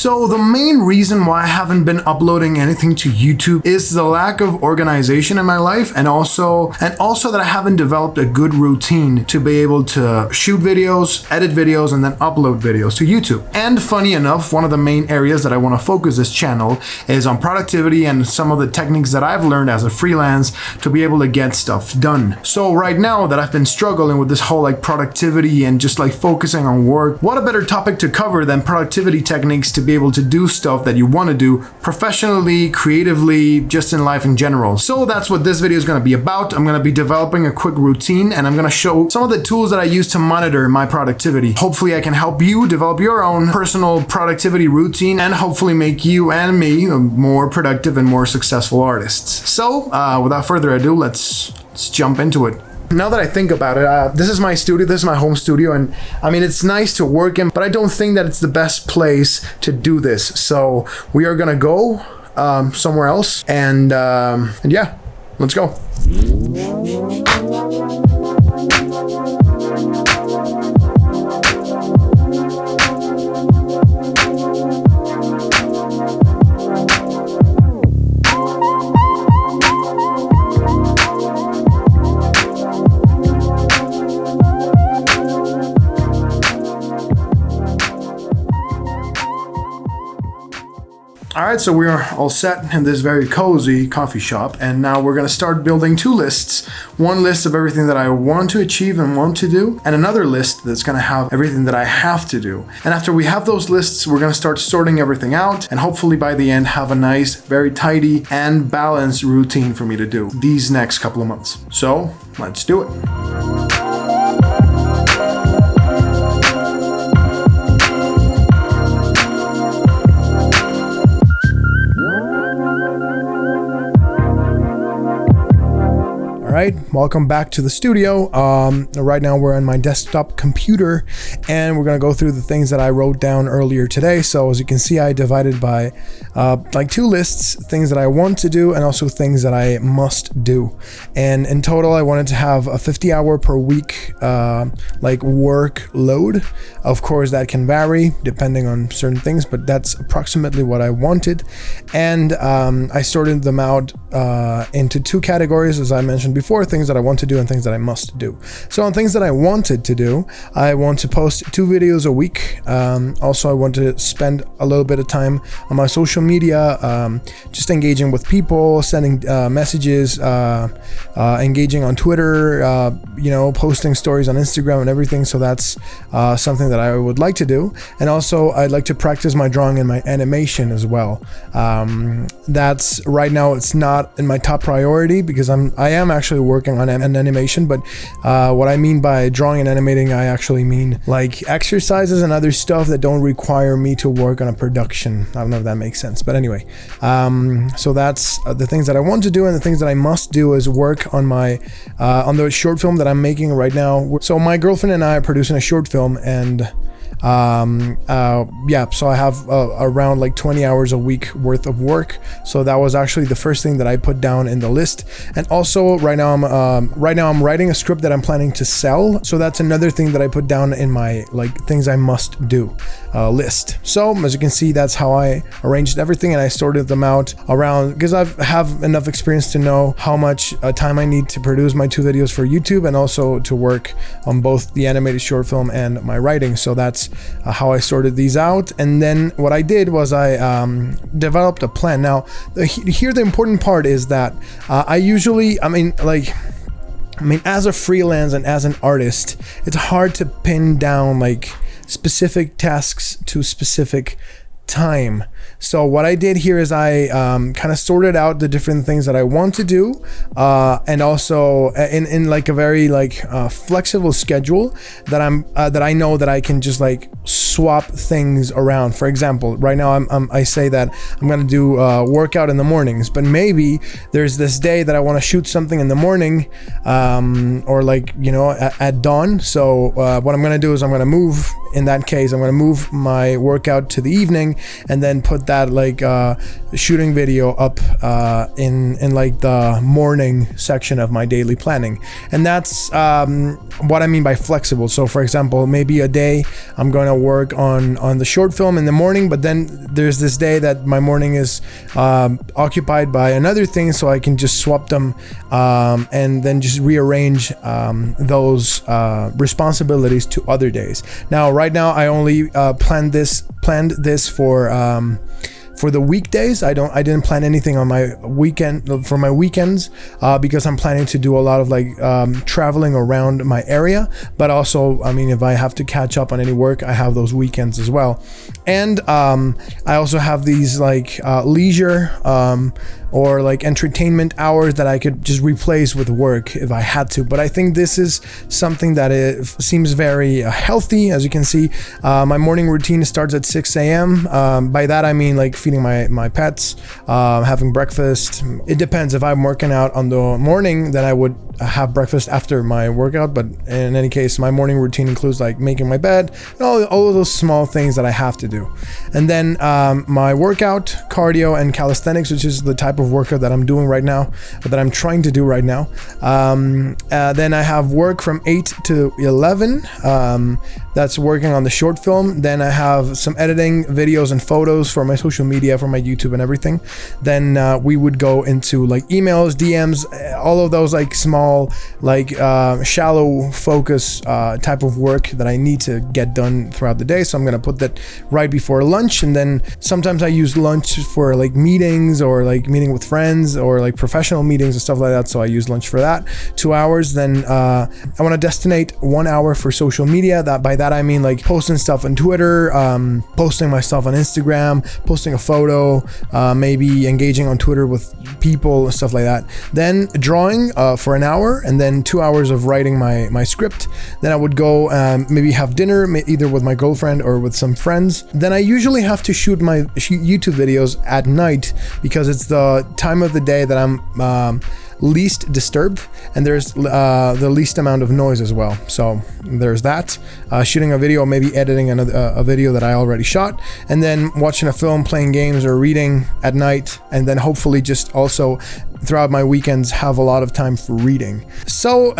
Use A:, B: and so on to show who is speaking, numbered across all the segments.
A: So the main reason why I haven't been uploading anything to YouTube is the lack of organization in my life, and also that I haven't developed a good routine to be able to shoot videos, edit videos, and then upload videos to YouTube. And funny enough, one of the main areas that I want to focus this channel is on productivity and some of the techniques that I've learned as a freelance to be able to get stuff done. So right now that I've been struggling with this whole like productivity and just like focusing on work, what a better topic to cover than productivity techniques to be able to do stuff that you want to do professionally, creatively, just in life in general. So that's what this video is going to be about. I'm going to be developing a quick routine, and I'm going to show some of the tools that I use to monitor my productivity. Hopefully I can help you develop your own personal productivity routine and hopefully make you and me more productive and more successful artists. So without further ado, let's jump into it. Now that I think about it, this is my studio, this is my home studio, and I mean, it's nice to work in, but I don't think that it's the best place to do this. So we are gonna go somewhere else, and yeah, let's go. Alright, so we are all set in this very cozy coffee shop, and now we're going to start building two lists. One list of everything that I want to achieve and want to do, and another list that's going to have everything that I have to do. And after we have those lists, we're going to start sorting everything out, and hopefully by the end have a nice, very tidy and balanced routine for me to do these next couple of months. So let's do it. Alright, welcome back to the studio. Right now we're on my desktop computer, and we're going to go through the things that I wrote down earlier today. So as you can see, I divided by like two lists, things that I want to do and also things that I must do. And in total, I wanted to have a 50-hour per week like workload. Of course, that can vary depending on certain things, but that's approximately what I wanted. And I sorted them out into two categories, as I mentioned before, things that I want to do and things that I must do. So on things that I wanted to do, I want to post 2 videos a week. Also, I want to spend a little bit of time on my social media, just engaging with people, sending messages, engaging on Twitter, posting stories on Instagram and everything. So that's something that I would like to do. And also, I'd like to practice my drawing and my animation as well. That's right now, it's not in my top priority because I am actually working on an animation, but what I mean by drawing and animating, I actually mean like exercises and other stuff that don't require me to work on a production. I don't know if that makes sense, but anyway, so that's the things that I want to do, and the things that I must do is work on my on the short film that I'm making right now. So my girlfriend and I are producing a short film, and so I have around like 20 hours a week worth of work. So that was actually the first thing that I put down in the list. And also right now I'm writing a script that I'm planning to sell. So that's another thing that I put down in my like things I must do list. So as you can see, that's how I arranged everything, and I sorted them out around because I have enough experience to know how much time I need to produce my 2 videos for YouTube, and also to work on both the animated short film and my writing. So that's how I sorted these out. And then what I did was I developed a plan. Now here the important part is that as a freelance and as an artist, it's hard to pin down like specific tasks to specific time. So what I did here is I kind of sorted out the different things that I want to do, and also in like a very flexible schedule that I know that I can just like swap things around. For example, right now I say that I'm gonna do workout in the mornings, but maybe there's this day that I want to shoot something in the morning, or at dawn. So what I'm gonna do is I'm gonna move. In that case, I'm gonna move my workout to the evening, and then put that shooting video up in like the morning section of my daily planning. And that's what I mean by flexible. So for example, maybe a day I'm going to work on the short film in the morning, but then there's this day that my morning is occupied by another thing, so I can just swap them and then just rearrange those responsibilities to other days. Now right now I only planned this for the weekdays. I didn't plan anything on my weekend for my weekends, because I'm planning to do a lot of traveling around my area. But also, I mean, if I have to catch up on any work, I have those weekends as well. And I also have these leisure or entertainment hours that I could just replace with work if I had to. But I think this is something that it seems very healthy. As you can see, my morning routine starts at 6 a.m. By that I mean feeding my pets, having breakfast. It depends. If I'm working out on the morning, then I would have breakfast after my workout. But in any case, my morning routine includes making my bed, and all of those small things that I have to do. And then my workout, cardio, and calisthenics, which is the type of workout that I'm doing right now, that I'm trying to do right now. Then I have work from 8 to 11. That's working on the short film. Then I have some editing, videos and photos for my social media, for my YouTube and everything. Then we would go into emails, DMs, all of those small, shallow focus type of work that I need to get done throughout the day. So I'm gonna put that right before lunch. And then sometimes I use lunch for meetings, or meeting with friends, or professional meetings and stuff like that. So I use lunch for that, 2 hours. Then I want to destinate 1 hour for social media. By that I mean posting stuff on Twitter, posting my stuff on Instagram, posting a photo, maybe engaging on Twitter with people and stuff like that. Then drawing for an hour, and then 2 hours of writing my script. Then I would go maybe have dinner, either with my girlfriend or with some friends. Then I usually have to shoot my YouTube videos at night, because it's the time of the day that I'm least disturbed, and there's the least amount of noise as well. So there's that. Shooting a video, maybe editing a video that I already shot, and then watching a film, playing games, or reading at night, and then hopefully just also throughout my weekends have a lot of time for reading. So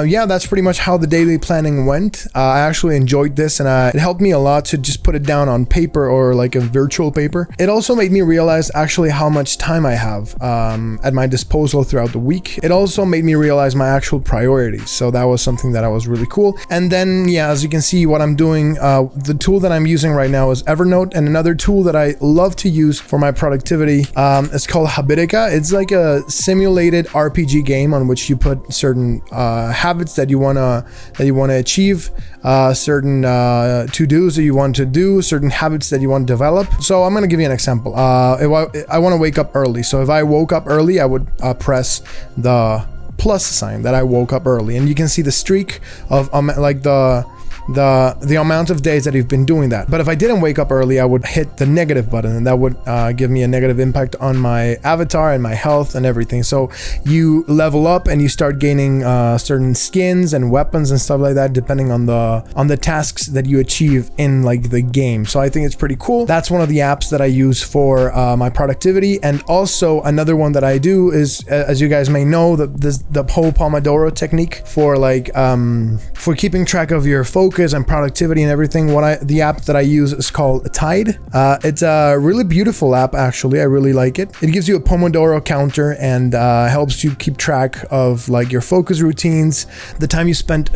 A: yeah, that's pretty much how the daily planning went. I actually enjoyed this, and it helped me a lot to just put it down on paper, or a virtual paper. It also made me realize actually how much time I have at my disposal throughout the week. It also made me realize my actual priorities. So that was something that was really cool. And then yeah, as you can see what I'm doing, the tool that I'm using right now is Evernote, and another tool that I love to use for my productivity is called Habitica. It's like a simulated RPG game on which you put certain habits that you wanna achieve, certain to-dos that you want to do, certain habits that you want to develop. So I'm gonna give you an example. If I want to wake up early, so if I woke up early, I would press the plus sign that I woke up early, and you can see the streak of the amount of days that you've been doing that. But if I didn't wake up early, I would hit the negative button, and that would give me a negative impact on my avatar and my health and everything. So you level up and you start gaining certain skins and weapons and stuff like that, depending on the tasks that you achieve in the game. So I think it's pretty cool. That's one of the apps that I use for my productivity. And also another one that I do is, as you guys may know, the whole Pomodoro technique for for keeping track of your focus and productivity and everything. The app that I use is called Tide. It's a really beautiful app, actually. I really like it. It gives you a Pomodoro counter and helps you keep track of your focus routines, the time you spent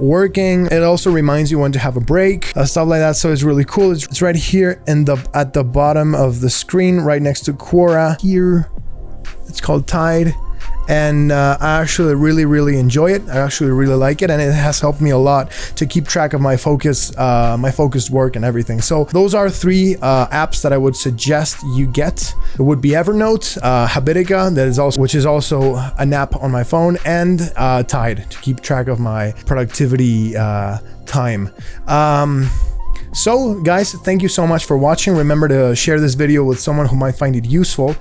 A: working. It also reminds you when to have a break, stuff like that. So it's really cool. It's right here at the bottom of the screen, right next to Quora here. It's called Tide. and I actually really enjoy it. I actually really like it, and it has helped me a lot to keep track of my focused work and everything. So those are 3 apps that I would suggest you get. It would be Evernote, Habitica, which is also an app on my phone, and Tide to keep track of my productivity time. So guys, thank you so much for watching. Remember to share this video with someone who might find it useful.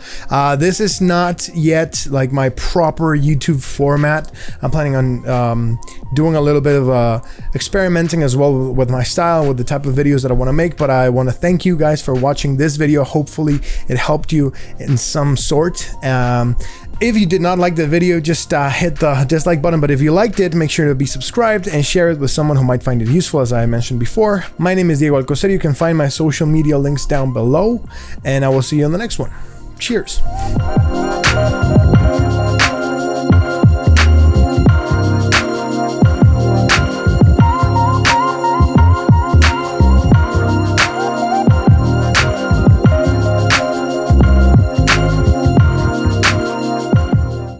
A: This is not yet like my proper YouTube format. I'm planning on doing a little bit of experimenting as well with my style, with the type of videos that I want to make. But I want to thank you guys for watching this video. Hopefully it helped you in some sort. If you did not like the video, just hit the dislike button. But if you liked it, make sure to be subscribed and share it with someone who might find it useful, as I mentioned before. My name is Diego Alcocer. You can find my social media links down below, and I will see you on the next one. Cheers.